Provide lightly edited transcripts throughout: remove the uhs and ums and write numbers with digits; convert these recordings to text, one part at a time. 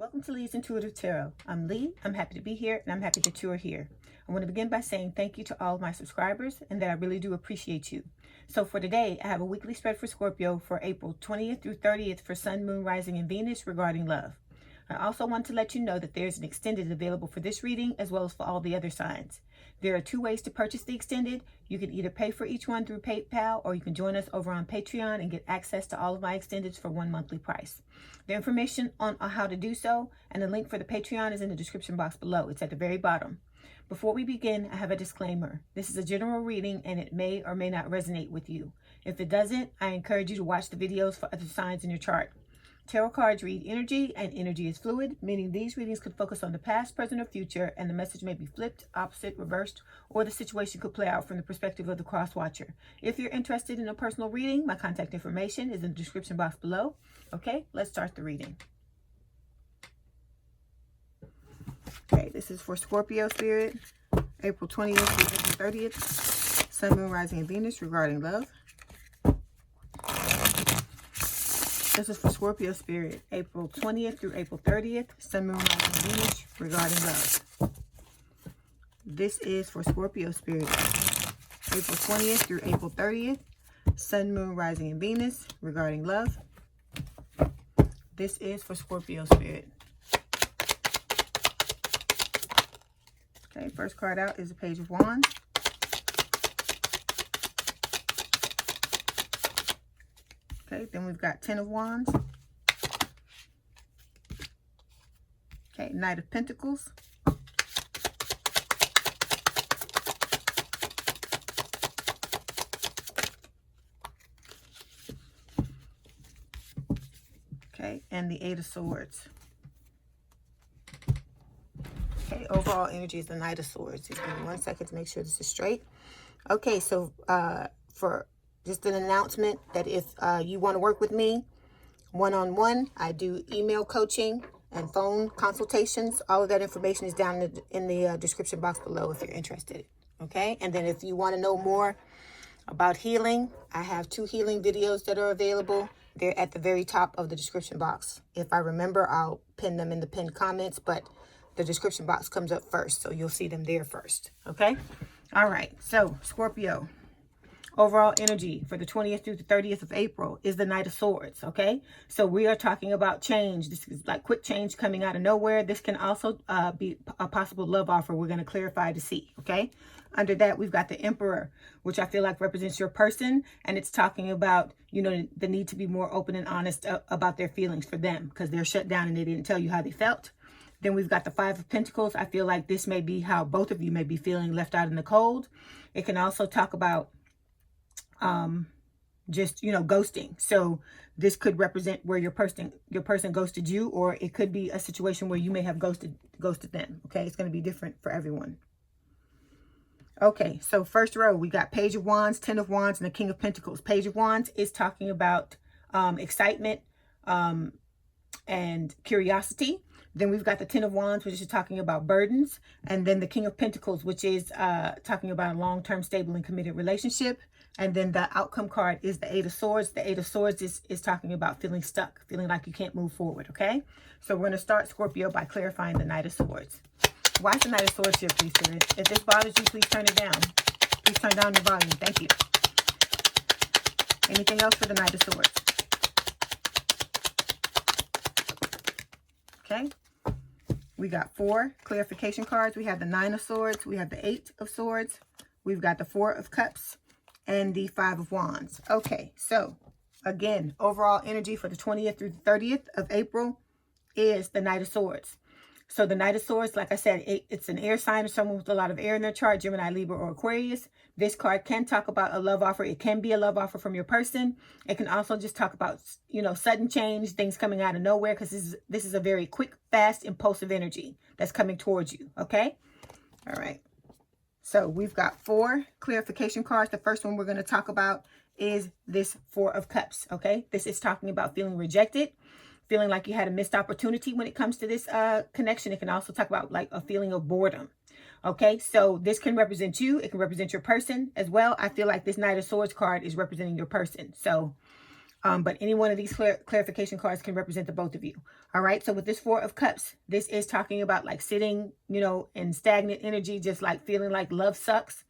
Welcome to Lee's Intuitive Tarot. I'm Lee. I'm happy to be here, and I'm happy that you are here. I want to begin by saying thank you to all of my subscribers and that I really do appreciate you. So for today, I have a weekly spread for Scorpio for April 20th through 30th for Sun, Moon, Rising, and Venus regarding love. I also want to let you know that there's an extended available for this reading as well as for all the other signs. There are two ways to purchase the extended. You can either pay for each one through PayPal, or you can join us over on Patreon and get access to all of my extendeds for one monthly price. The information on how to do so and the link for the Patreon is in the description box below. It's at the very bottom. Before we begin, I have a disclaimer. This is a general reading and it may or may not resonate with you. If it doesn't, I encourage you to watch the videos for other signs in your chart. Tarot cards read energy, and energy is fluid, meaning these readings could focus on the past, present, or future, and the message may be flipped, opposite, reversed, or the situation could play out from the perspective of the cross-watcher. If you're interested in a personal reading, my contact information is in the description box below. Okay, let's start the reading. Okay, this is for Scorpio Spirit, April 20th through April 30th, Sun, Moon, Rising, and Venus regarding love. This is for Scorpio Spirit, April 20th through April 30th, Sun, Moon, Rising, and Venus regarding love. This is for Scorpio Spirit, April 20th through April 30th, Sun, Moon, Rising, and Venus regarding love. This is for Scorpio Spirit. Okay, first card out is the Page of Wands. Okay, then we've got Ten of Wands. Okay, Knight of Pentacles. Okay, and the Eight of Swords. Okay, overall energy is the Knight of Swords. Just give me 1 second to make sure this is straight. Okay, so for just an announcement that if you want to work with me one-on-one, I do email coaching and phone consultations. All of that information is down in the description box below if you're interested. Okay, and then if you want to know more about healing, I have 2 healing videos that are available. They're at the very top of the description box. If I remember, I'll pin them in the pinned comments, but the description box comes up first, so you'll see them there first. Okay, all right, so Scorpio. Overall energy for the 20th through the 30th of April is the Knight of Swords, okay? So we are talking about change. This is like quick change coming out of nowhere. This can also be a possible love offer. We're going to clarify to see, okay? Under that, we've got the Emperor, which I feel like represents your person. And it's talking about, you know, the need to be more open and honest about their feelings for them because they're shut down and they didn't tell you how they felt. Then we've got the Five of Pentacles. I feel like this may be how both of you may be feeling left out in the cold. It can also talk about just, you know, ghosting. So this could represent where your person ghosted you, or it could be a situation where you may have ghosted them. Okay, it's going to be different for everyone. Okay, so first row, we got Page of Wands, Ten of Wands, and the King of Pentacles. Page of Wands is talking about excitement and curiosity. Then we've got the Ten of Wands, which is talking about burdens. And then the King of Pentacles, which is talking about a long-term, stable, and committed relationship. And then the outcome card is the Eight of Swords. The Eight of Swords is talking about feeling stuck, feeling like you can't move forward, okay? So we're going to start, Scorpio, by clarifying the Knight of Swords. Why is the Knight of Swords here, please, Spirit? If this bothers you, please turn it down. Please turn down the volume. Thank you. Anything else for the Knight of Swords? Okay. We got 4 clarification cards. We have the Nine of Swords. We have the Eight of Swords. We've got the Four of Cups and the Five of Wands. Okay, so again, overall energy for the 20th through the 30th of April is the Knight of Swords. So the Knight of Swords, like I said, it's an air sign or someone with a lot of air in their chart, Gemini, Libra, or Aquarius. This card can talk about a love offer. It can be a love offer from your person. It can also just talk about, you know, sudden change, things coming out of nowhere, because this is a very quick, fast, impulsive energy that's coming towards you, okay? All right. So we've got 4 clarification cards. The first one we're going to talk about is this Four of Cups, okay? This is talking about feeling rejected, feeling like you had a missed opportunity when it comes to this connection. It can also talk about like a feeling of boredom, okay? So this can represent you. It can represent your person as well. I feel like this Knight of Swords card is representing your person. So But any one of these clarification cards can represent the both of you. All right. So with this Four of Cups, this is talking about like sitting, in stagnant energy, just like feeling like love sucks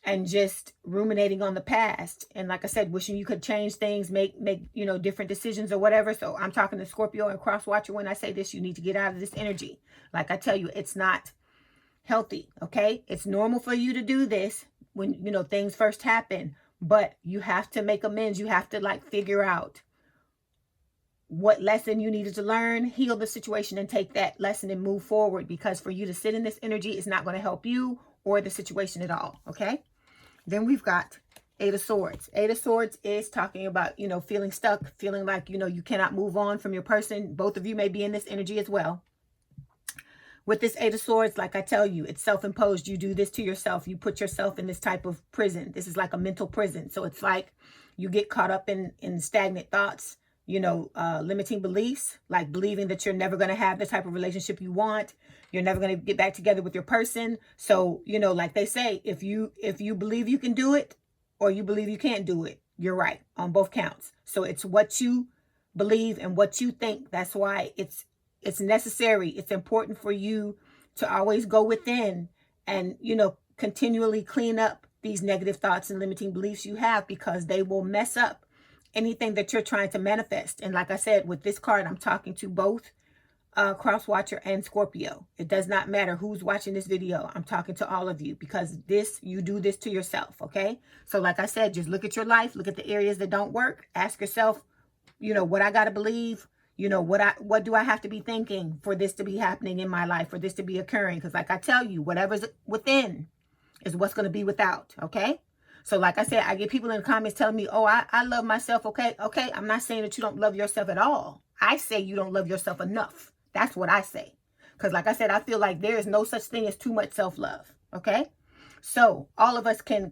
and just ruminating on the past. And like I said, wishing you could change things, make, different decisions or whatever. So I'm talking to Scorpio and cross watcher. When I say this, you need to get out of this energy. Like I tell you, it's not healthy. Okay. It's normal for you to do this when, things first happen. But you have to make amends. You have to like figure out what lesson you needed to learn, heal the situation, and take that lesson and move forward. Because for you to sit in this energy is not going to help you or the situation at all. Okay. Then we've got Eight of Swords. Eight of Swords is talking about, feeling stuck, feeling like, you cannot move on from your person. Both of you may be in this energy as well. With this Eight of Swords, like I tell you, it's self-imposed. You do this to yourself. You put yourself in this type of prison. This is like a mental prison. So it's like you get caught up in stagnant thoughts, limiting beliefs, like believing that you're never going to have the type of relationship you want. You're never going to get back together with your person. So, like they say, if you believe you can do it or you believe you can't do it, you're right on both counts. So it's what you believe and what you think. That's why it's necessary. It's important for you to always go within and, continually clean up these negative thoughts and limiting beliefs you have, because they will mess up anything that you're trying to manifest. And like I said, with this card, I'm talking to both cross watcher and Scorpio. It does not matter who's watching this video. I'm talking to all of you, because you do this to yourself. Okay. So like I said, just look at your life, look at the areas that don't work. Ask yourself, what I got to believe. What do I have to be thinking for this to be happening in my life, for this to be occurring? Because like I tell you, whatever's within is what's going to be without. Okay. So like I said, I get people in the comments telling me, oh, I love myself. Okay. Okay. I'm not saying that you don't love yourself at all. I say you don't love yourself enough. That's what I say. Because like I said, I feel like there is no such thing as too much self-love. Okay. So all of us can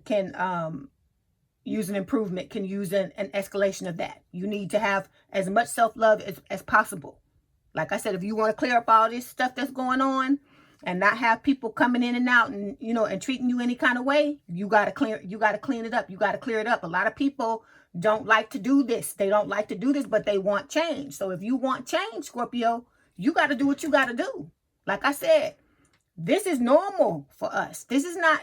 use an improvement, can use an escalation of that. You need to have as much self-love as possible. Like I said, if you want to clear up all this stuff that's going on and not have people coming in and out and, and treating you any kind of way, you got to clean it up. You got to clear it up. A lot of people don't like to do this. They don't like to do this, but they want change. So if you want change, Scorpio, you got to do what you got to do. Like I said, this is normal for us. This is not,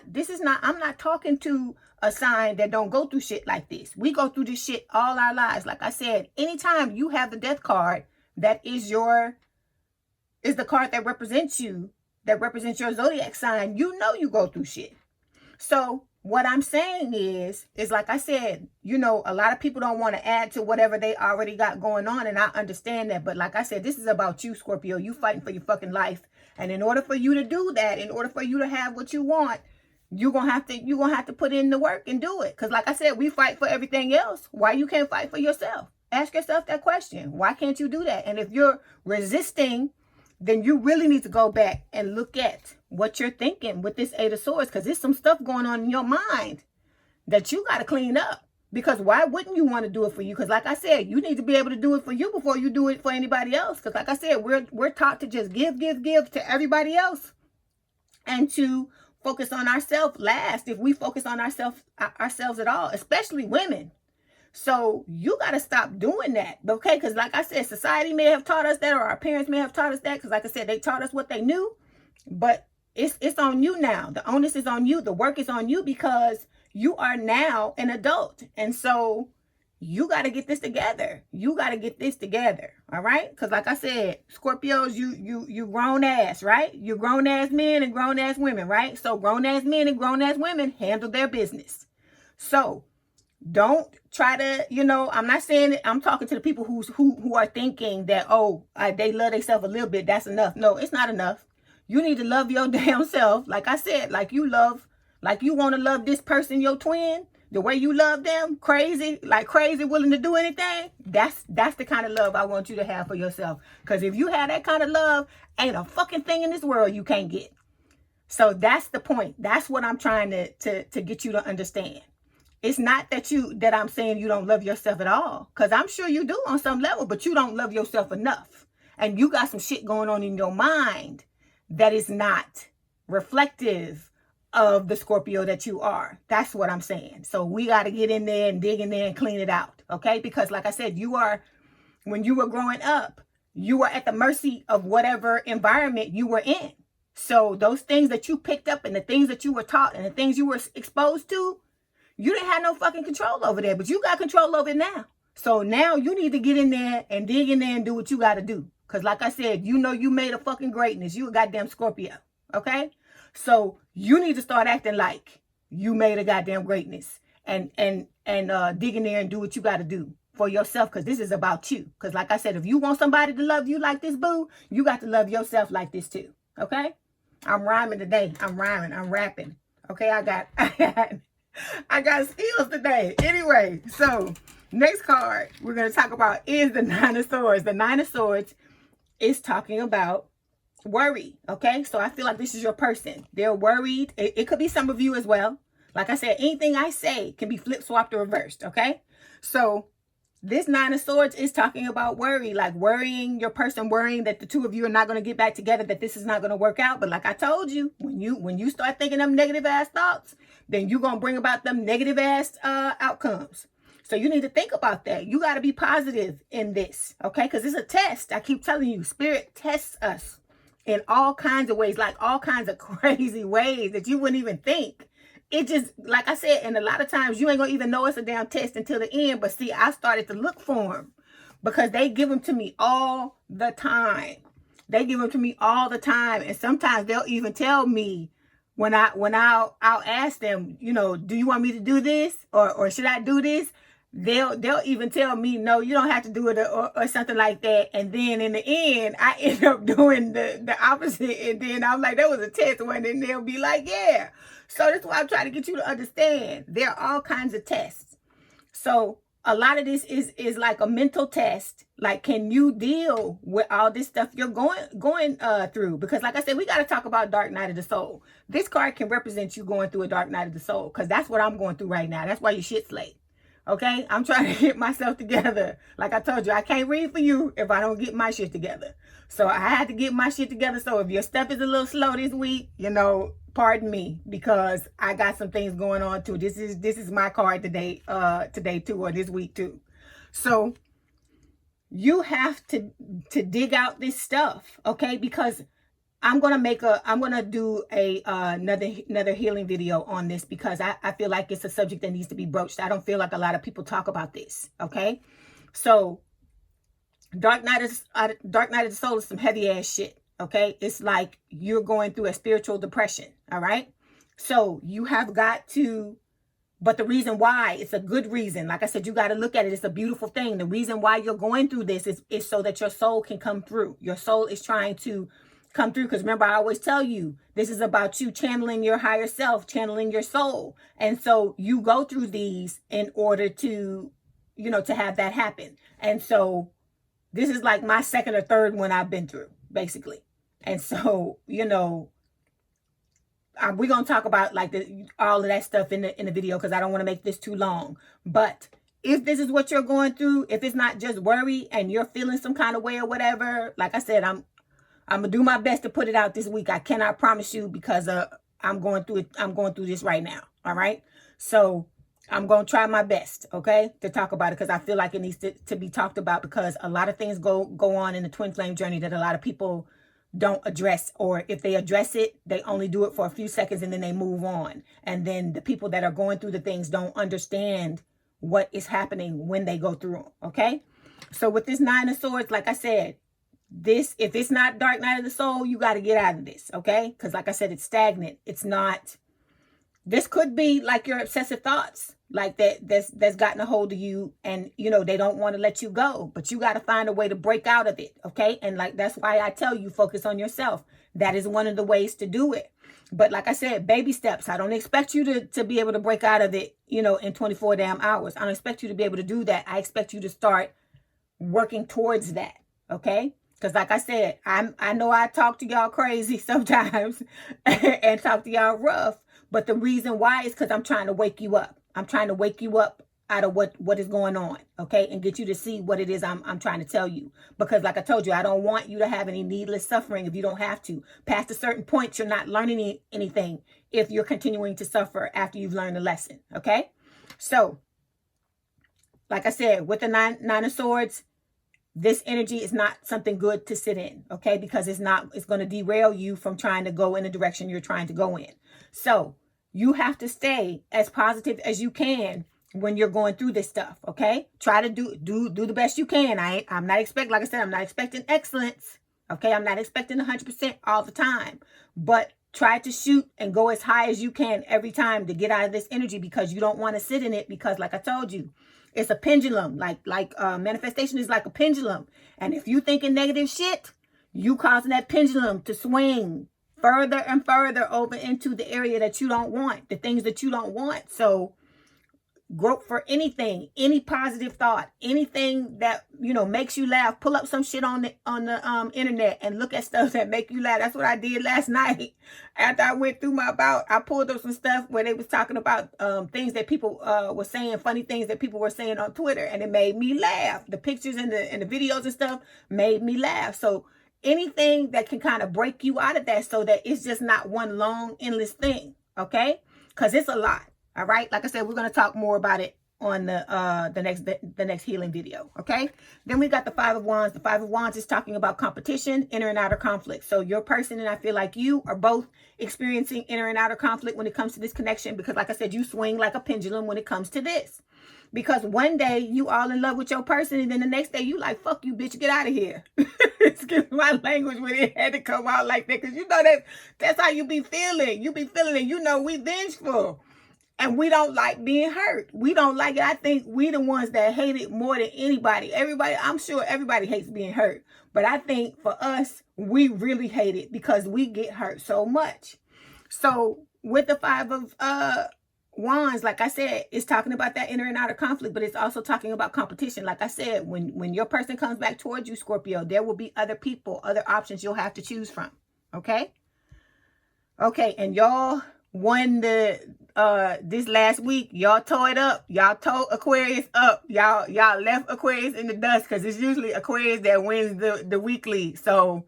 I'm not talking to a sign that don't go through shit like this. We go through this shit all our lives. Like I said, anytime you have the death card, that is the card that represents you, that represents your zodiac sign. You go through shit. So what I'm saying is like I said, a lot of people don't want to add to whatever they already got going on. And I understand that. But like I said, this is about you, Scorpio. You fighting for your fucking life. And in order for you to do that, in order for you to have what you want, you're gonna have to put in the work and do it. Because like I said, we fight for everything else. Why you can't fight for yourself? Ask yourself that question. Why can't you do that? And if you're resisting, then you really need to go back and look at what you're thinking with this Eight of Swords, because there's some stuff going on in your mind that you got to clean up. Because why wouldn't you want to do it for you? Because like I said, you need to be able to do it for you before you do it for anybody else. Because like I said, we're taught to just give to everybody else and to focus on ourselves last. If we focus on ourselves at all, especially women. So you got to stop doing that. Okay. Because like I said, society may have taught us that, or our parents may have taught us that. Because like I said, they taught us what they knew, but it's on you now. The onus is on you. The work is on you, because you are now an adult. And so you got to get this together. You got to get this together. All right. Because like I said, Scorpios, you grown ass, right? You're grown ass men and grown ass women, right? So grown ass men and grown ass women handle their business. So don't try to, I'm not saying it, I'm talking to the people who are thinking that, they love themselves a little bit, that's enough. No, it's not enough. You need to love your damn self. Like I said, like you want to love this person, your twin, the way you love them, crazy, willing to do anything. That's the kind of love I want you to have for yourself. Because if you have that kind of love, ain't a fucking thing in this world you can't get. So that's the point. That's what I'm trying to get you to understand. It's not that I'm saying you don't love yourself at all. Because I'm sure you do on some level, but you don't love yourself enough. And you got some shit going on in your mind that is not reflective of the Scorpio that you are. That's what I'm saying. So we got to get in there and dig in there and clean it out. okay? Because like I said, when you were growing up, you were at the mercy of whatever environment you were in. So those things that you picked up and the things that you were taught and the things you were exposed to, you didn't have no fucking control over that, but you got control over it now. So now you need to get in there and dig in there and do what you got to do. Because like I said, you know you made a fucking greatness. You a goddamn Scorpio, okay? So you need to start acting like you made a goddamn greatness and dig in there and do what you got to do for yourself, because this is about you. Because like I said, if you want somebody to love you like this, boo, you got to love yourself like this too, okay? I'm rhyming today. I'm rapping. Okay, I got skills today. Anyway, so next card we're going to talk about is the Nine of Swords. The Nine of Swords is talking about worry, okay? So I feel like this is your person. They're worried. It could be some of you as well. Like I said, anything I say can be flip swapped or reversed, okay? So this Nine of Swords is talking about worry, like worrying, your person worrying that the two of you are not going to get back together, that this is not going to work out. But like I told you, when you start thinking them negative ass thoughts, then you're going to bring about them negative ass outcomes. So you need to think about that. You got to be positive in this, okay? Because it's a test. I keep telling you, Spirit tests us in all kinds of ways, like all kinds of crazy ways that you wouldn't even think. It just, like I said, and a lot of times you ain't gonna even know it's a damn test until the end. But see, I started to look for them because they give them to me all the time. They give them to me all the time. And sometimes they'll even tell me when I'll ask them, you know, do you want me to do this? Or should I do this? They'll even tell me, no, you don't have to do it, or something like that. And then in the end, I end up doing the opposite. And then I'm like, that was a test one. And they'll be like, yeah. So that's why I'm trying to get you to understand. There are all kinds of tests. So a lot of this is like a mental test. Like, can you deal with all this stuff you're going through? Because like I said, we got to talk about dark night of the soul. This card can represent you going through a dark night of the soul, because that's what I'm going through right now. That's why your shit's late. Okay, I'm trying to get myself together. Like I told you, I can't read for you if I don't get my shit together. So I had to get my shit together. So if your stuff is a little slow this week, you know, pardon me, because I got some things going on too. This is my card today, too, or this week too. So you have to dig out this stuff, okay? Because I'm gonna do another healing video on this, because I feel like it's a subject that needs to be broached. I don't feel like a lot of people talk about this, okay? So dark night of the soul is some heavy ass shit, okay? It's like you're going through a spiritual depression, all right? So you have got to, but the reason why, it's a good reason. Like I said, you got to look at it. It's a beautiful thing. The reason why you're going through this is so that your soul can come through. Your soul is trying to come through, because remember, I always tell you, this is about you channeling your higher self, channeling your soul. And so you go through these in order to, you know, to have that happen. And so this is like my second or third one I've been through, basically. And so, you know, we're going to talk about like all of that stuff in the video, because I don't want to make this too long. But if this is what you're going through, if it's not just worry and you're feeling some kind of way or whatever, like I said, I'm going to do my best to put it out this week. I cannot promise you, because I'm going through it. I'm going through this right now. All right. So I'm going to try my best, okay, to talk about it, because I feel like it needs to be talked about, because a lot of things go on in the twin flame journey that a lot of people don't address, or if they address it, they only do it for a few seconds and then they move on. And then the people that are going through the things don't understand what is happening when they go through them, okay? So with this Nine of Swords, like I said, this, if it's not dark night of the soul, you got to get out of this, okay? Because like I said, it's stagnant. It's not, this could be like your obsessive thoughts, like that's gotten a hold of you, and you know, they don't want to let you go, but you got to find a way to break out of it, okay? And like, that's why I tell you, focus on yourself. That is one of the ways to do it. But like I said, baby steps. I don't expect you to be able to break out of it, you know, in 24 damn hours. I don't expect you to be able to do that. I expect you to start working towards that, okay? Because like I said, I know I talk to y'all crazy sometimes and talk to y'all rough. But the reason why is because I'm trying to wake you up. I'm trying to wake you up out of what is going on, okay? And get you to see what it is I'm trying to tell you. Because like I told you, I don't want you to have any needless suffering if you don't have to. Past a certain point, you're not learning anything if you're continuing to suffer after you've learned a lesson, okay? So like I said, with the nine of swords, this energy is not something good to sit in, okay? Because it's going to derail you from trying to go in the direction you're trying to go in. So you have to stay as positive as you can when you're going through this stuff, okay? Try to do the best you can. I'm not expecting, like I said, I'm not expecting excellence, okay? I'm not expecting 100% all the time, but try to shoot and go as high as you can every time to get out of this energy, because you don't want to sit in it, because like I told you, it's a pendulum. Like manifestation is like a pendulum. And if you thinking negative shit, you causing that pendulum to swing further and further over into the area that you don't want, the things that you don't want. So grow for anything, any positive thought, anything that, you know, makes you laugh. Pull up some shit on the internet and look at stuff that make you laugh. That's what I did last night. After I went through my bout, I pulled up some stuff where they was talking about things that people were saying, funny things that people were saying on Twitter, and it made me laugh. The pictures and the videos and stuff made me laugh. So anything that can kind of break you out of that, so that it's just not one long endless thing, okay? Because it's a lot. All right. Like I said, we're going to talk more about it on the next healing video. Okay. Then we got the Five of Wands. The Five of Wands is talking about competition, inner and outer conflict. So your person and I feel like you are both experiencing inner and outer conflict when it comes to this connection, because like I said, you swing like a pendulum when it comes to this. Because one day you all in love with your person, and then the next day you like, fuck you, bitch, get out of here. Excuse my language when it had to come out like that, because you know that's how you be feeling. You be feeling it. You know we vengeful. And we don't like being hurt. We don't like it. I think we the ones that hate it more than anybody. Everybody, I'm sure everybody hates being hurt. But I think for us, we really hate it because we get hurt so much. So with the Five of Wands, like I said, it's talking about that inner and outer conflict, but it's also talking about competition. Like I said, when your person comes back towards you, Scorpio, there will be other people, other options you'll have to choose from. Okay? Okay, and y'all won this last week. Y'all tore it up. Y'all tore Aquarius up. Y'all left Aquarius in the dust, because it's usually Aquarius that wins the weekly. So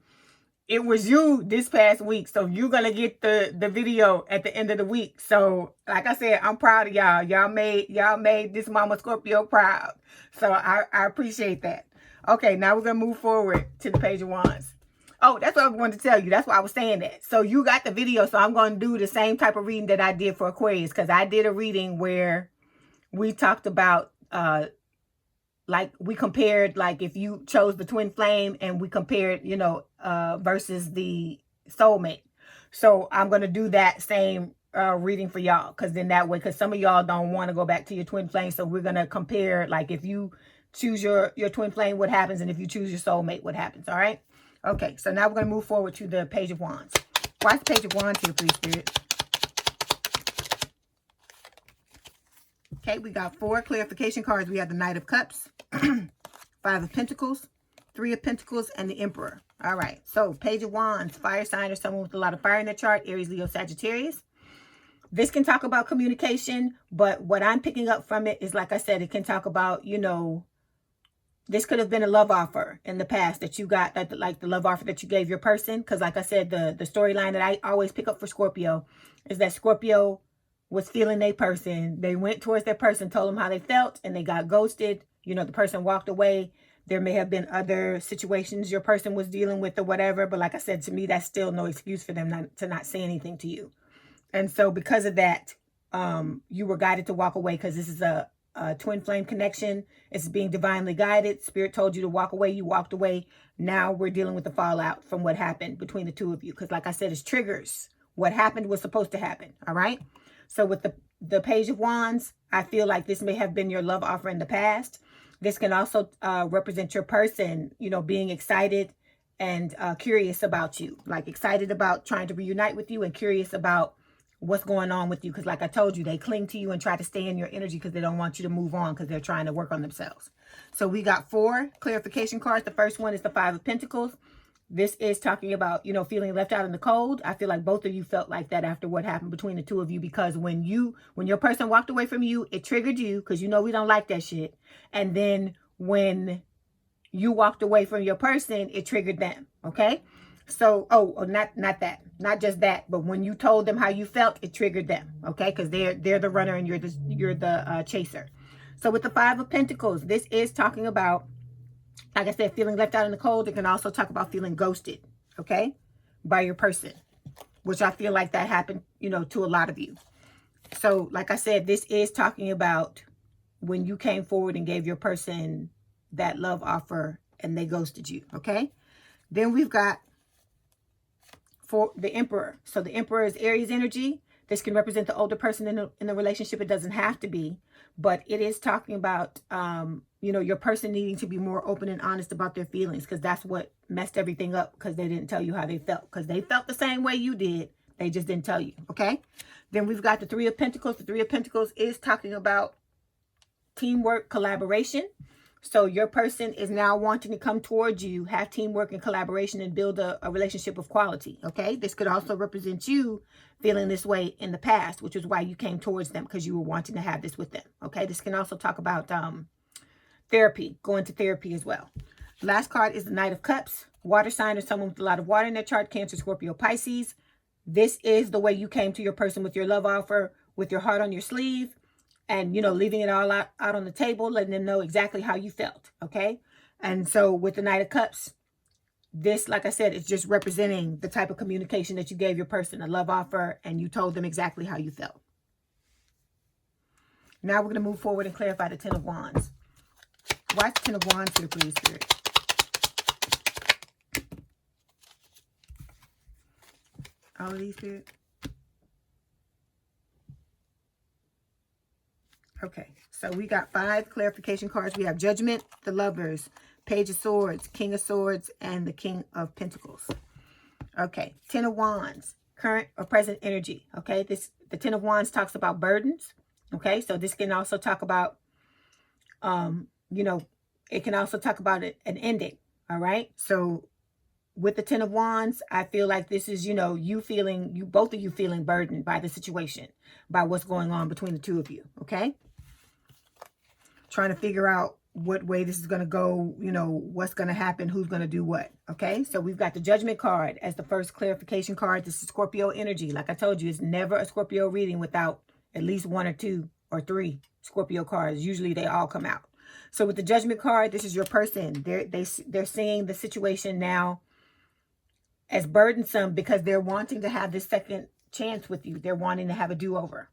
it was you this past week. So you're gonna get the video at the end of the week. So like I said, I'm proud of y'all. Y'all made this mama Scorpio proud. So I appreciate that. Okay, now we're gonna move forward to the Page of Wands. Oh, that's what I wanted to tell you. That's why I was saying that. So you got the video. So I'm going to do the same type of reading that I did for Aquarius, because I did a reading where we talked about, like we compared, like if you chose the twin flame, and we compared, you know, versus the soulmate. So I'm going to do that same reading for y'all, because then that way, because some of y'all don't want to go back to your twin flame. So we're going to compare, like if you choose your twin flame, what happens, and if you choose your soulmate, what happens. All right. Okay, so now we're going to move forward to the Page of Wands. Why is the Page of Wands here, please, Spirit? Okay, we got 4 clarification cards. We have the Knight of Cups, 5 of Pentacles, 3 of Pentacles, and the Emperor. All right, so Page of Wands, fire sign or someone with a lot of fire in their chart, Aries, Leo, Sagittarius. This can talk about communication, but what I'm picking up from it is, like I said, it can talk about, you know, this could have been a love offer in the past that you got, that like the love offer that you gave your person. Because like I said, the storyline that I always pick up for Scorpio is that Scorpio was feeling their person. They went towards their person, told them how they felt, and they got ghosted. You know, the person walked away. There may have been other situations your person was dealing with or whatever. But like I said, to me, that's still no excuse for them to not say anything to you. And so because of that, you were guided to walk away, because this is a twin flame connection. It's being divinely guided. Spirit told you to walk away. You walked away. Now we're dealing with the fallout from what happened between the two of you. Because like I said, it's triggers. What happened was supposed to happen. All right. So with the Page of Wands, I feel like this may have been your love offer in the past. This can also represent your person, you know, being excited and curious about you. Like excited about trying to reunite with you and curious about what's going on with you. Because like I told you, they cling to you and try to stay in your energy because they don't want you to move on, because they're trying to work on themselves. So we got 4 clarification cards. The first one is the 5 of Pentacles. This is talking about, you know, feeling left out in the cold. I feel like both of you felt like that after what happened between the two of you, because when your person walked away from you, it triggered you, because you know we don't like that shit. And then when you walked away from your person, it triggered them. Okay. So, not just that, but when you told them how you felt, it triggered them, okay? Because they're the runner and you're the chaser. So with the Five of Pentacles, this is talking about, like I said, feeling left out in the cold. It can also talk about feeling ghosted, okay, by your person, which I feel like that happened, to a lot of you. So like I said, this is talking about when you came forward and gave your person that love offer and they ghosted you, okay? Then we've got for the Emperor. So the Emperor is Aries energy. This can represent the older person in the relationship. It doesn't have to be, but it is talking about, your person needing to be more open and honest about their feelings, because that's what messed everything up, because they didn't tell you how they felt, because they felt the same way you did. They just didn't tell you, okay? Then we've got the Three of Pentacles. The Three of Pentacles is talking about teamwork, collaboration. So your person is now wanting to come towards you, have teamwork and collaboration, and build a relationship of quality, okay? This could also represent you feeling this way in the past, which is why you came towards them, because you were wanting to have this with them, okay? This can also talk about therapy, going to therapy as well. Last card is the Knight of Cups. Water sign or someone with a lot of water in their chart, Cancer, Scorpio, Pisces. This is the way you came to your person with your love offer, with your heart on your sleeve, and, leaving it all out on the table, letting them know exactly how you felt, okay? And so with the Knight of Cups, this, like I said, is just representing the type of communication that you gave your person, a love offer, and you told them exactly how you felt. Now we're going to move forward and clarify the Ten of Wands. Why is the Ten of Wands here, please, Spirit? All of these, Spirit? Okay, so we got 5 clarification cards. We have Judgment, the Lovers, Page of Swords, King of Swords, and the King of Pentacles. Okay, Ten of Wands, current or present energy. Okay, the Ten of Wands talks about burdens. Okay, so this can also talk about, it can also talk about an ending. All right, so with the Ten of Wands, I feel like this is, both of you feeling burdened by the situation, by what's going on between the two of you. Okay. Trying to figure out what way this is going to go, what's going to happen, who's going to do what. Okay, so we've got the Judgment card as the first clarification card. This is Scorpio energy. Like I told you, it's never a Scorpio reading without at least 1 or 2 or 3 Scorpio cards. Usually they all come out. So with the Judgment card, this is your person. They're seeing the situation now as burdensome because they're wanting to have this second chance with you. They're wanting to have a do-over.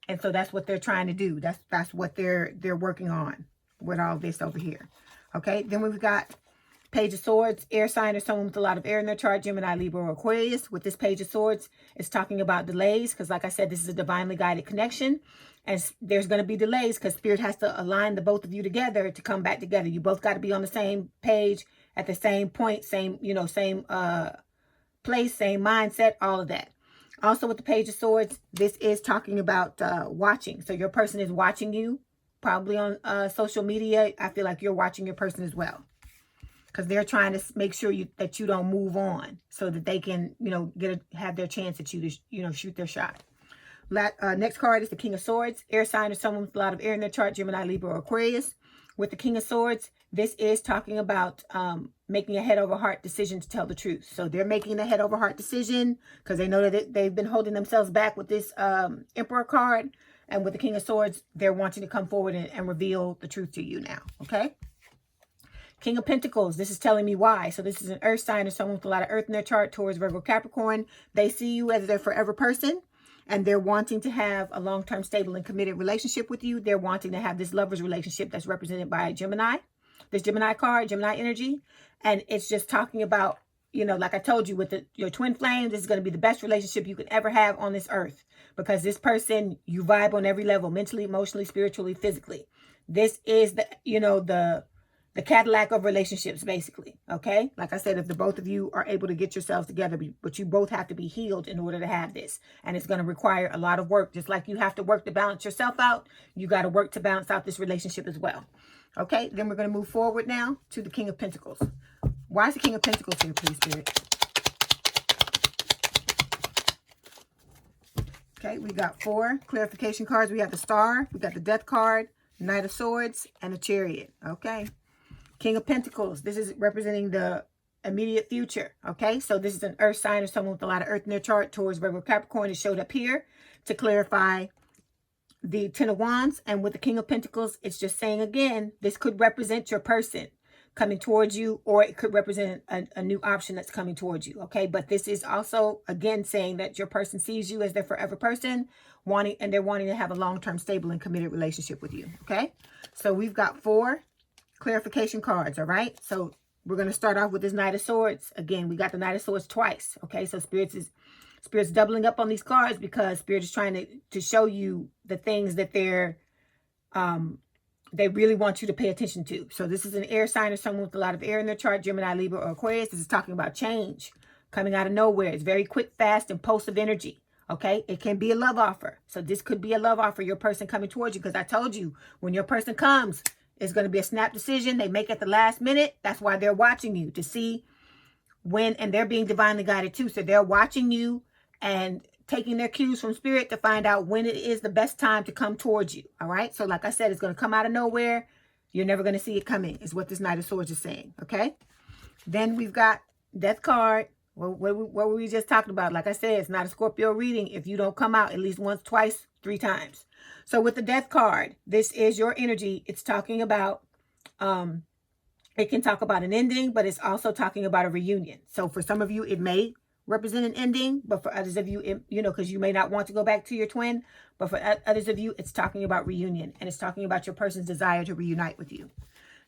And so that's what they're trying to do. That's what they're working on with all this over here. Okay, then we've got Page of Swords, air sign or someone with a lot of air in their chart, Gemini, Libra, or Aquarius. With this Page of Swords, it's talking about delays because, like I said, this is a divinely guided connection. And there's going to be delays because Spirit has to align the both of you together to come back together. You both got to be on the same page at the same point, same place, same mindset, all of that. Also with the Page of Swords, this is talking about watching. So your person is watching you, probably on social media. I feel like you're watching your person as well, because they're trying to make sure that you don't move on, so that they can, have their chance at you to, shoot their shot. Next card is the King of Swords, air sign or someone with a lot of air in their chart, Gemini, Libra, or Aquarius. With the King of Swords, this is talking about making a head over heart decision to tell the truth. So they're making the head over heart decision because they know that they've been holding themselves back with this Emperor card. And with the King of Swords, they're wanting to come forward and reveal the truth to you now. Okay. King of Pentacles, this is telling me why. So this is an earth sign or someone with a lot of earth in their chart, Taurus, Virgo, Capricorn. They see you as their forever person. And they're wanting to have a long-term, stable, and committed relationship with you. They're wanting to have this lover's relationship that's represented by Gemini. This Gemini card, Gemini energy. And it's just talking about, like I told you, with your twin flame, this is going to be the best relationship you could ever have on this earth. Because this person, you vibe on every level, mentally, emotionally, spiritually, physically. This is the Cadillac of relationships, basically, okay? Like I said, if the both of you are able to get yourselves together, but you both have to be healed in order to have this. And it's going to require a lot of work. Just like you have to work to balance yourself out, you got to work to balance out this relationship as well. Okay, then we're going to move forward now to the King of Pentacles. Why is the King of Pentacles here, please, Spirit? Okay, we got 4 clarification cards. We have the Star, we got the Death card, Knight of Swords, and the Chariot. Okay. King of Pentacles, this is representing the immediate future, okay? So this is an earth sign or someone with a lot of earth in their chart, Taurus, Virgo, Capricorn. It showed up here to clarify the Ten of Wands, and with the King of Pentacles, it's just saying again, this could represent your person coming towards you, or it could represent a new option that's coming towards you. Okay, but this is also again saying that your person sees you as their forever person, they're wanting to have a long-term, stable, and committed relationship with you. Okay, so we've got 4 clarification cards. All right, so we're going to start off with this Knight of Swords. Again, we got the Knight of Swords twice. Okay, so Spirit's doubling up on these cards because Spirit is trying to show you the things that they really want you to pay attention to. So this is an air sign or someone with a lot of air in their chart, Gemini, Libra, or Aquarius. This is talking about change coming out of nowhere. It's very quick, fast, impulsive energy. Okay, it can be a love offer. So this could be a love offer, your person coming towards you, because I told you when your person comes, it's going to be a snap decision. They make at the last minute. That's why they're watching you to see when, and they're being divinely guided too. So they're watching you and taking their cues from Spirit to find out when it is the best time to come towards you. All right. So like I said, it's going to come out of nowhere. You're never going to see it coming, is what this Knight of Swords is saying. Okay. Then we've got Death card. What were we just talking about? Like I said, it's not a Scorpio reading if you don't come out at least once, twice, 3 times. So with the Death card, this is your energy. It's talking about, it can talk about an ending, but it's also talking about a reunion. So for some of you, it may represent an ending, but for others of you, because you may not want to go back to your twin, but for others of you, it's talking about reunion, and it's talking about your person's desire to reunite with you.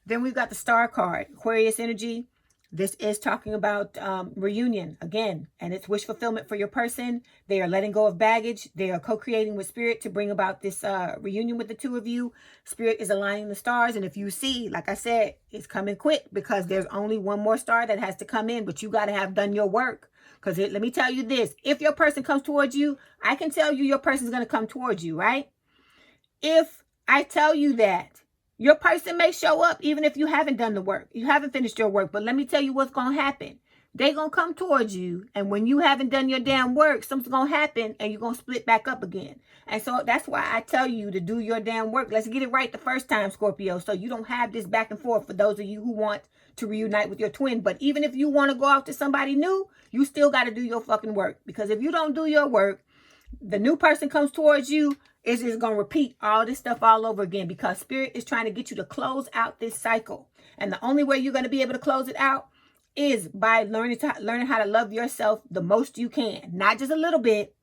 Then we've got the Star card, Aquarius energy. This is talking about reunion again, and it's wish fulfillment for your person. They are letting go of baggage. They are co-creating with Spirit to bring about this reunion with the two of you. Spirit is aligning the stars, and if you see, like I said, it's coming quick because there's only one more star that has to come in, but you got to have done your work. Because let me tell you this, if your person comes towards you, I can tell you your person's going to come towards you, right? If I tell you that, your person may show up even if you haven't done the work. You haven't finished your work. But let me tell you what's going to happen. They're going to come towards you. And when you haven't done your damn work, something's going to happen and you're going to split back up again. And so that's why I tell you to do your damn work. Let's get it right the first time, Scorpio. So you don't have this back and forth for those of you who want to reunite with your twin. But even if you want to go out to somebody new, you still got to do your fucking work. Because if you don't do your work, the new person comes towards you, it's just going to repeat all this stuff all over again, because Spirit is trying to get you to close out this cycle. And the only way you're going to be able to close it out is by learning how to love yourself the most you can. Not just a little bit.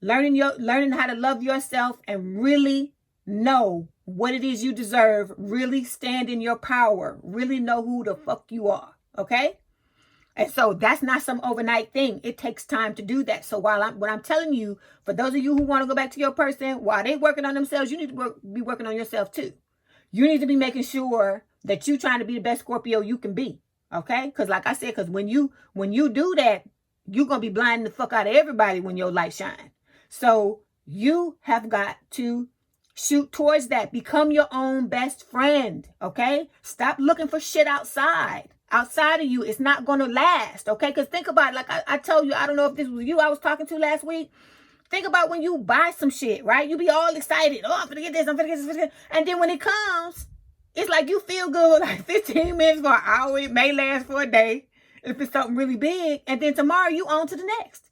Learning how to love yourself and really know what it is you deserve. Really stand in your power. Really know who the fuck you are. Okay? And so that's not some overnight thing. It takes time to do that. So what I'm telling you, for those of you who want to go back to your person, while they're working on themselves, you need to be working on yourself too. You need to be making sure that you're trying to be the best Scorpio you can be. Okay? Because like I said, because when you do that, you're going to be blinding the fuck out of everybody when your light shines. So you have got to shoot towards that. Become your own best friend. Okay? Stop looking for shit outside. Outside of you, it's not going to last, okay? Because think about it, like I told you, I don't know if this was you I was talking to last week. Think about when you buy some shit, right? You be all excited. Oh, I'm going to get this, I'm going to get this. And then when it comes, it's like you feel good like 15 minutes for an hour. It may last for a day if it's something really big. And then tomorrow you on to the next.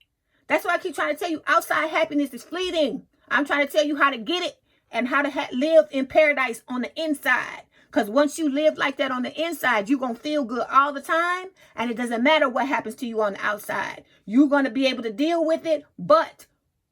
That's why I keep trying to tell you, outside happiness is fleeting. I'm trying to tell you how to get it and how to live in paradise on the inside. Because once you live like that on the inside, you're going to feel good all the time. And it doesn't matter what happens to you on the outside. You're going to be able to deal with it. But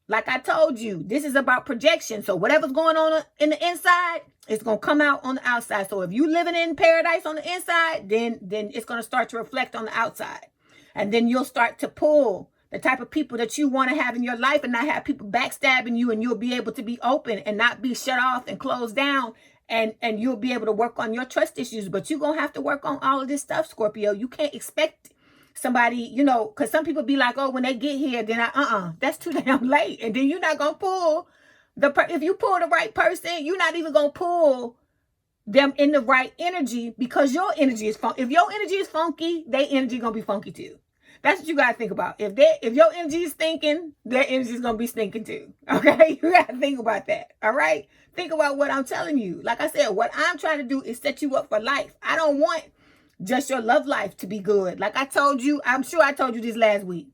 like I told you, this is about projection. So whatever's going on in the inside, it's going to come out on the outside. So if you're living in paradise on the inside, then it's going to start to reflect on the outside. And then you'll start to pull the type of people that you want to have in your life and not have people backstabbing you. And you'll be able to be open and not be shut off and closed down. And you'll be able to work on your trust issues. But you're going to have to work on all of this stuff, Scorpio. You can't expect somebody, because some people be like, oh, when they get here, then that's too damn late. And then you're not going to pull if you pull the right person, you're not even going to pull them in the right energy, because your energy is funky. If your energy is funky, their energy going to be funky too. That's what you got to think about. If your energy is stinking, their energy is going to be stinking too. Okay? You got to think about that. All right? Think about what I'm telling you. Like I said, what I'm trying to do is set you up for life. I don't want just your love life to be good. Like I told you, I'm sure I told you this last week.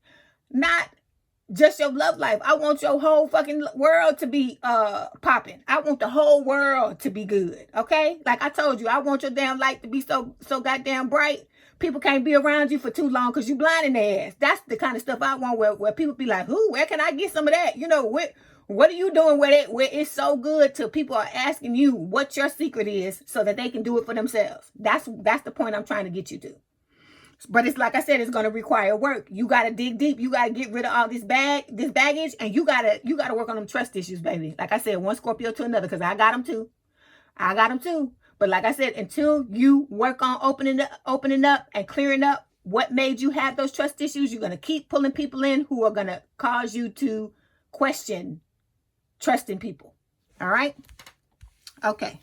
Not just your love life. I want your whole fucking world to be popping. I want the whole world to be good. Okay? Like I told you, I want your damn light to be so goddamn bright. People can't be around you for too long because you blinding their ass. That's the kind of stuff I want where people be like, where can I get some of that? You know, what are you doing where it's so good till people are asking you what your secret is so that they can do it for themselves? That's the point I'm trying to get you to. But it's like I said, it's going to require work. You got to dig deep. You got to get rid of all this baggage, and you got to work on them trust issues, baby. Like I said, one Scorpio to another, because I got them too. But like I said, until you work on opening up and clearing up what made you have those trust issues, you're going to keep pulling people in who are going to cause you to question trusting people. All right? Okay.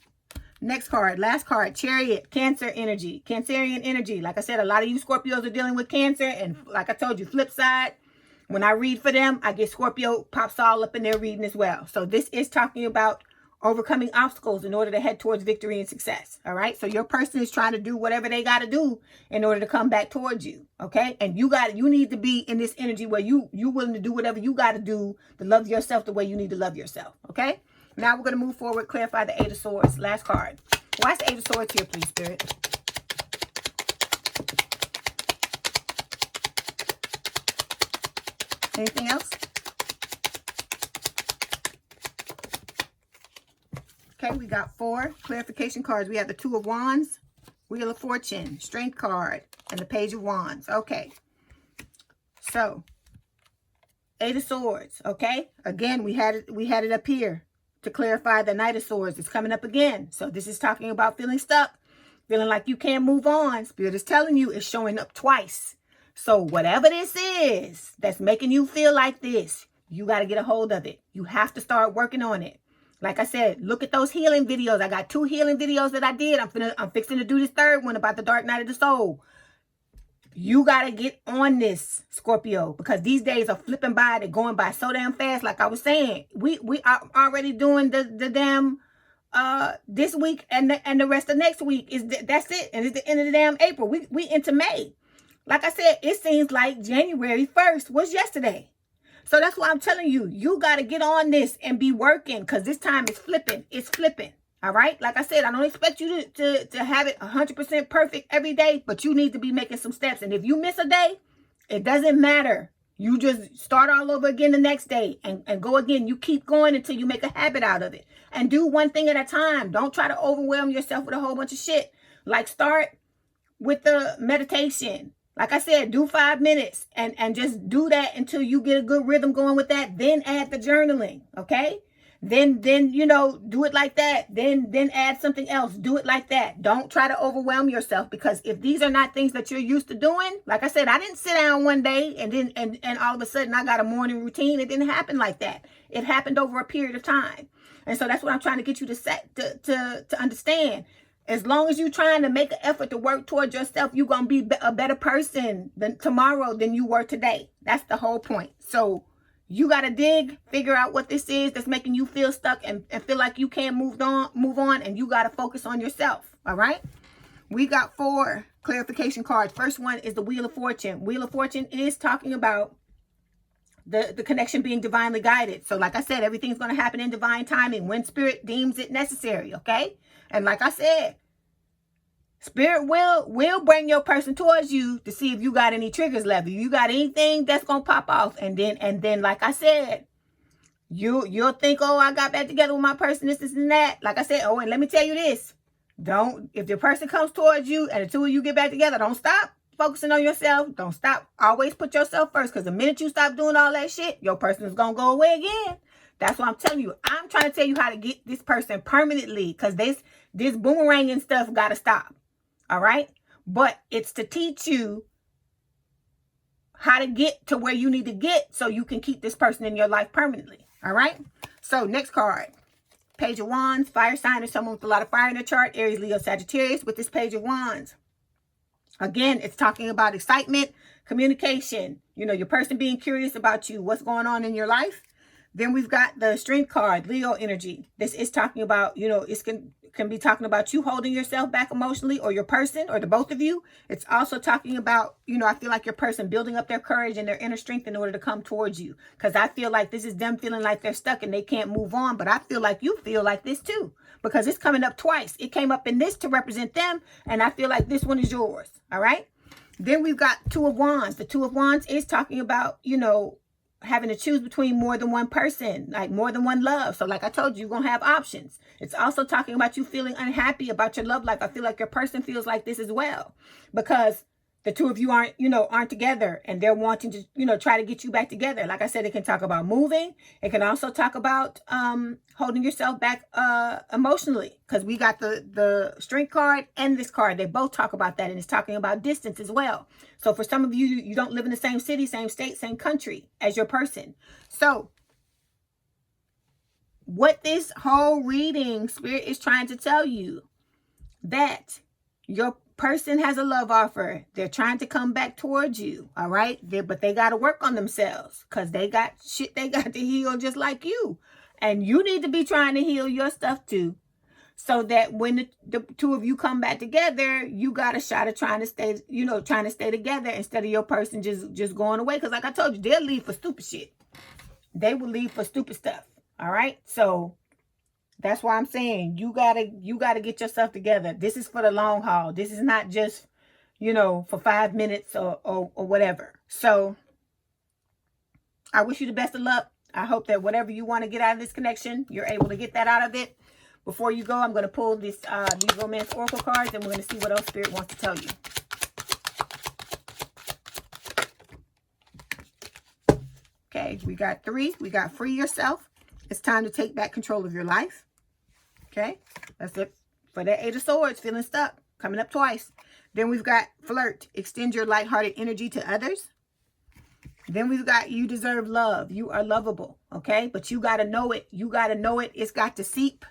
Next card, last card, Chariot, Cancer energy, Cancerian energy. Like I said, a lot of you Scorpios are dealing with Cancer. And like I told you, flip side, when I read for them, I get Scorpio pops all up in their reading as well. So this is talking about overcoming obstacles in order to head towards victory and success. All right. So your person is trying to do whatever they got to do in order to come back towards you. Okay. And you need to be in this energy where you willing to do whatever you got to do to love yourself the way you need to love yourself. Okay. Now we're going to move forward, clarify the Eight of Swords. Last card. Why is the Eight of Swords here, please, Spirit? Anything else? Okay, we got 4 clarification cards. We have the Two of Wands, Wheel of Fortune, Strength card, and the Page of Wands. Okay. So, Eight of Swords, okay? Again, we had it up here. To clarify, the Knight of Swords is coming up again. So this is talking about feeling stuck, feeling like you can't move on. Spirit is telling you it's showing up twice. So whatever this is that's making you feel like this, you got to get a hold of it. You have to start working on it. Like I said, look at those healing videos. I got 2 healing videos that I did. I'm fixing to do this 3rd one about the Dark Night of the Soul. You got to get on this, Scorpio, because these days are flipping by. They're going by so damn fast. Like I was saying, we are already doing the damn this week and the rest of next week. That's it. And it's the end of the damn April. We into May. Like I said, it seems like January 1st was yesterday. So that's why I'm telling you, you got to get on this and be working, because this time is flipping. It's flipping. All right. Like I said, I don't expect you to have it 100% perfect every day, but you need to be making some steps. And if you miss a day, it doesn't matter. You just start all over again the next day and go again. You keep going until you make a habit out of it, and do one thing at a time. Don't try to overwhelm yourself with a whole bunch of shit. Like, start with the meditation. Like I said, do 5 minutes and just do that until you get a good rhythm going with that. Then add the journaling. Okay. Then, you know, do it like that. Then add something else. Do it like that. Don't try to overwhelm yourself, because if these are not things that you're used to doing, like I said, I didn't sit down one day and all of a sudden I got a morning routine. It didn't happen like that. It happened over a period of time. And so that's what I'm trying to get you to understand. As long as you're trying to make an effort to work towards yourself, you're going to be a better person tomorrow than you were today. That's the whole point. So you got to dig, figure out what this is that's making you feel stuck and feel like you can't move on, and you got to focus on yourself. All right. We got 4 clarification cards. First one is the Wheel of Fortune. Wheel of Fortune is talking about the connection being divinely guided. So like I said, everything's going to happen in divine timing when Spirit deems it necessary. Okay. And like I said, Spirit will bring your person towards you to see if you got any triggers left. If you got anything that's gonna pop off, and then like I said, you'll think, oh, I got back together with my person, this and that. Like I said, oh, and let me tell you this: if the person comes towards you and the two of you get back together, don't stop focusing on yourself. Don't stop. Always put yourself first, because the minute you stop doing all that shit, your person is gonna go away again. That's what I'm telling you. I'm trying to tell you how to get this person permanently, because this boomeranging stuff gotta stop. All right. But it's to teach you how to get to where you need to get so you can keep this person in your life permanently. All right. So next card, Page of Wands, fire sign, or someone with a lot of fire in their chart, Aries, Leo, Sagittarius, with this Page of Wands. Again, it's talking about excitement, communication, you know, your person being curious about you, what's going on in your life. Then we've got the Strength card, Leo energy. This is talking about, you know, can be talking about you holding yourself back emotionally, or your person, or the both of you. It's also talking about, I feel like your person building up their courage and their inner strength in order to come towards you. Because I feel like this is them feeling like they're stuck and they can't move on. But I feel like you feel like this too, because it's coming up twice. It came up in this to represent them, and I feel like this one is yours. All right. Then we've got Two of Wands. The Two of Wands is talking about, having to choose between more than one person, like more than one love. So like I told you, you're going to have options. It's also talking about you feeling unhappy about your love life. I feel like your person feels like this as well, because the two of you aren't together, and they're wanting to, try to get you back together. Like I said, it can talk about moving. It can also talk about holding yourself back emotionally, because we got the Strength card and this card. They both talk about that, and it's talking about distance as well. So for some of you, you don't live in the same city, same state, same country as your person. So what this whole reading, Spirit is trying to tell you, that your person has a love offer. They're trying to come back towards you. All right. But they got to work on themselves, because they got shit they got to heal just like you. And you need to be trying to heal your stuff too, so that when the two of you come back together, you got a shot of trying to stay together, instead of your person just going away. Because like I told you, they'll leave for stupid shit. They will leave for stupid stuff. All right. So that's why I'm saying you gotta get yourself together. This is for the long haul. This is not just, for 5 minutes or whatever. So I wish you the best of luck. I hope that whatever you want to get out of this connection, you're able to get that out of it. Before you go, I'm going to pull these romance oracle cards, and we're going to see what else Spirit wants to tell you. Okay, we got 3. We got free yourself. It's time to take back control of your life. Okay, that's it for that 8 of Swords, feeling stuck, coming up twice. Then we've got flirt, extend your lighthearted energy to others. Then we've got you deserve love. You are lovable, okay? But you got to know it. You got to know it. It's got to seep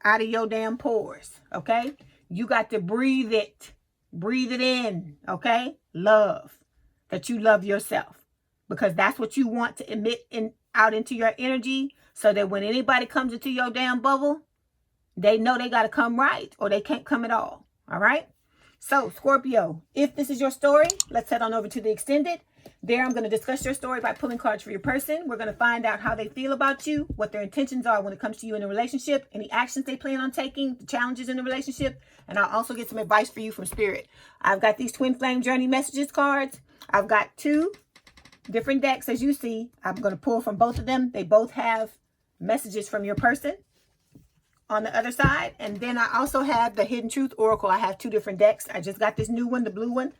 out of your damn pores, okay? You got to breathe it. Breathe it in, okay? Love. That you love yourself. Because that's what you want to emit out into your energy, so that when anybody comes into your damn bubble, they know they got to come right, or they can't come at all, all right? So, Scorpio, if this is your story, let's head on over to the extended. There, I'm going to discuss your story by pulling cards for your person. We're going to find out how they feel about you, what their intentions are when it comes to you in a relationship, any actions they plan on taking, the challenges in the relationship, and I'll also get some advice for you from Spirit. I've got these Twin Flame Journey Messages cards. I've got 2 different decks, as you see. I'm going to pull from both of them. They both have messages from your person on the other side. And then I also have the Hidden Truth Oracle. I have 2 different decks. I just got this new one, the blue one.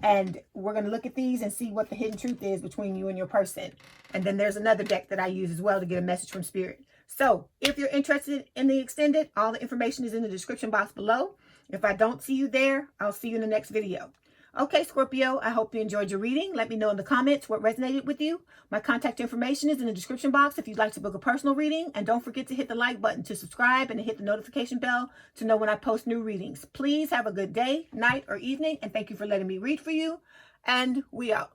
And we're going to look at these and see what the hidden truth is between you and your person. And then there's another deck that I use as well to get a message from Spirit. So if you're interested in the extended, all the information is in the description box below. If I don't see you there, I'll see you in the next video. Okay, Scorpio, I hope you enjoyed your reading. Let me know in the comments what resonated with you. My contact information is in the description box if you'd like to book a personal reading. And don't forget to hit the like button to subscribe and to hit the notification bell to know when I post new readings. Please have a good day, night, or evening. And thank you for letting me read for you. And we out.